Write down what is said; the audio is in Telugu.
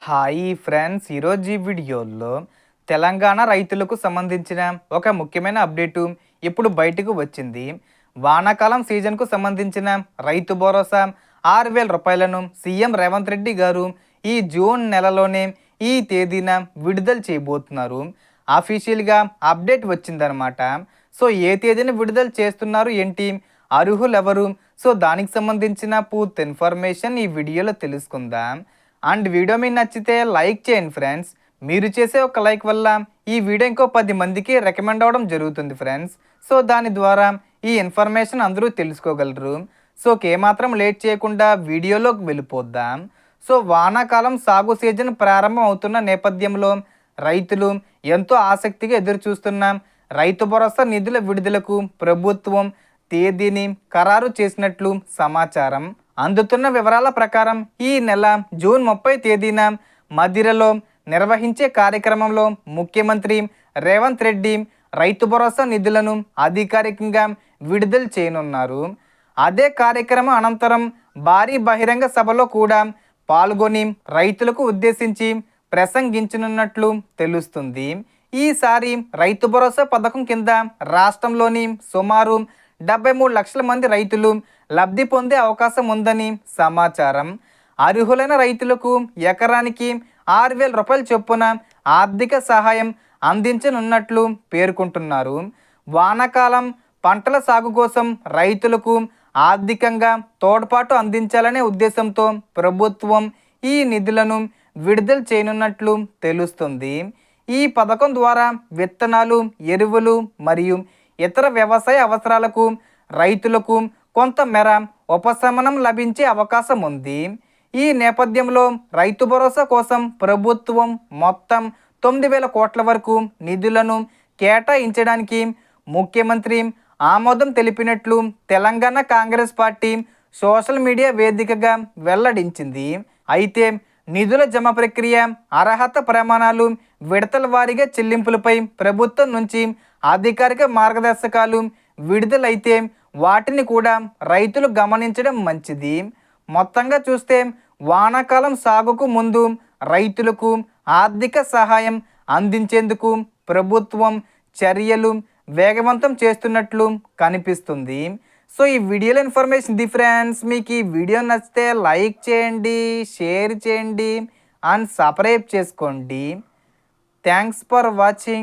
హాయ్ ఫ్రెండ్స్, ఈరోజు ఈ వీడియోలో తెలంగాణ రైతులకు సంబంధించిన ఒక ముఖ్యమైన అప్డేటు ఇప్పుడు బయటకు వచ్చింది. వానాకాలం సీజన్కు సంబంధించిన రైతు భరోసా 6,000 రూపాయలను సీఎం రేవంత్ రెడ్డి గారు ఈ జూన్ నెలలోనే ఈ తేదీన విడుదల చేయబోతున్నారు. అఫీషియల్గా అప్డేట్ వచ్చిందనమాట. సో ఏ తేదీన విడుదల చేస్తున్నారు ఏంటి, అర్హులు ఎవరు, సో దానికి సంబంధించిన పూర్తి ఇన్ఫర్మేషన్ ఈ వీడియోలో తెలుసుకుందాం. అండ్ వీడియో మీకు నచ్చితే లైక్ చేయండి ఫ్రెండ్స్. మీరు చేసే ఒక లైక్ వల్ల ఈ వీడియో ఇంకో 10 మందికి రికమెండ్ అవ్వడం జరుగుతుంది ఫ్రెండ్స్. సో దాని ద్వారా ఈ ఇన్ఫర్మేషన్ అందరూ తెలుసుకోగలరు. సో ఏమాత్రం లేట్ చేయకుండా వీడియోలోకి వెళ్ళిపోద్దాం. సో వానాకాలం సాగు సీజన్ ప్రారంభం అవుతున్న నేపథ్యంలో రైతులు ఎంతో ఆసక్తిగా ఎదురు చూస్తున్న రైతు భరోసా నిధుల విడుదలకు ప్రభుత్వం తేదీని ఖరారు చేసినట్లు సమాచారం. అందుతున్న వివరాల ప్రకారం ఈ నెల జూన్ 30 తేదీన మదిరలో నిర్వహించే కార్యక్రమంలో ముఖ్యమంత్రి రేవంత్ రెడ్డి రైతు భరోసా నిధులను అధికారికంగా విడుదల చేయనున్నారు. అదే కార్యక్రమం అనంతరం భారీ బహిరంగ సభలో కూడా పాల్గొని రైతులకు ఉద్దేశించి ప్రసంగించనున్నట్లు తెలుస్తుంది. ఈసారి రైతు భరోసా పథకం కింద రాష్ట్రంలోని సుమారు 73 లక్షల మంది రైతులు లబ్ధి పొందే అవకాశం ఉందని సమాచారం. అర్హులైన రైతులకు ఎకరానికి 6,000 రూపాయల చొప్పున ఆర్థిక సహాయం అందించనున్నట్లు పేర్కొంటున్నారు. వానాకాలం పంటల సాగు కోసం రైతులకు ఆర్థికంగా తోడ్పాటు అందించాలనే ఉద్దేశంతో ప్రభుత్వం ఈ నిధులను విడుదల చేయనున్నట్లు తెలుస్తుంది. ఈ పథకం ద్వారా విత్తనాలు, ఎరువులు మరియు ఇతర వ్యవసాయ అవసరాలకు రైతులకు కొంతమేర ఉపశమనం లభించే అవకాశం ఉంది. ఈ నేపథ్యంలో రైతు భరోసా కోసం ప్రభుత్వం మొత్తం 9,000 కోట్ల వరకు నిధులను కేటాయించడానికి ముఖ్యమంత్రి ఆమోదం తెలిపినట్లు Telangana Congress party social media వేదికగా వెల్లడించింది. అయితే నిధుల జమ ప్రక్రియ, అర్హత ప్రమాణాలు, విడతల వారీగా చెల్లింపులపై ప్రభుత్వం నుంచి అధికారిక మార్గదర్శకాలు విడుదలైతే వాటిని కూడా రైతులు గమనించడం మంచిది. మొత్తంగా చూస్తే వానాకాలం సాగుకు ముందు రైతులకు ఆర్థిక సహాయం అందించేందుకు ప్రభుత్వం చర్యలు వేగవంతం చేస్తున్నట్లు కనిపిస్తుంది. సో ఈ వీడియోలో ఇన్ఫర్మేషన్ ది ఫ్రెండ్స్. మీకు ఈ వీడియో నచ్చితే లైక్ చేయండి, షేర్ చేయండి అండ్ సబ్స్క్రైబ్ చేసుకోండి. Thanks for watching.